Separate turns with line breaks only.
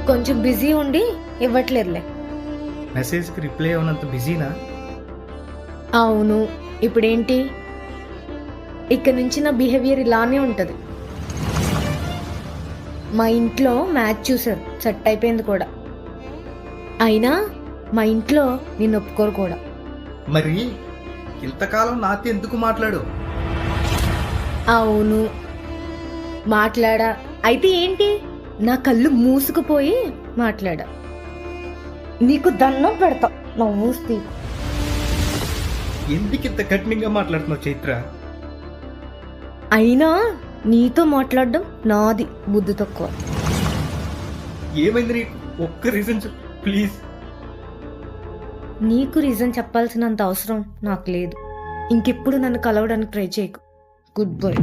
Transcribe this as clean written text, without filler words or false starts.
కొంచెం బిజీ ఉండి ఇవ్వట్లేదులే.
మెసేజ్కి రిప్లై అవ్వనంత బిజీనా?
అవును. ఇప్పుడేంటి, ఇక నుంచి నా బిహేవియర్ ఇలానే ఉంటది. మా ఇంట్లో మ్యాచ్ చూసారు, సెట్ అయిపోయింది కూడా. అయినా మా ఇంట్లో నేను ఒప్పుకోరు కూడా.
మరి ఇంతకాలం నాతో ఎందుకు మాట్లాడు?
అవును మాట్లాడా. అయితే ఏంటి, నా కళ్ళు మూసుకుపోయి మాట్లాడా. నీకు దండం పెడతా నా ఊస్తి.
ఎందుకు ఇంత కఠినంగా మాట్లాడుతున్నావు చైత్ర?
అయినా నీతో మాట్లాడడం నాది బుద్ధి తక్కువ.
ఏమైంది నీకు? ఒక్క రీజన్ చెప్పు ప్లీజ్.
నీకు రీజన్ చెప్పాల్సినంత అవసరం నాకు లేదు. ఇంకెప్పుడు నన్ను కలవడానికి ట్రై చేయకు. Good bye.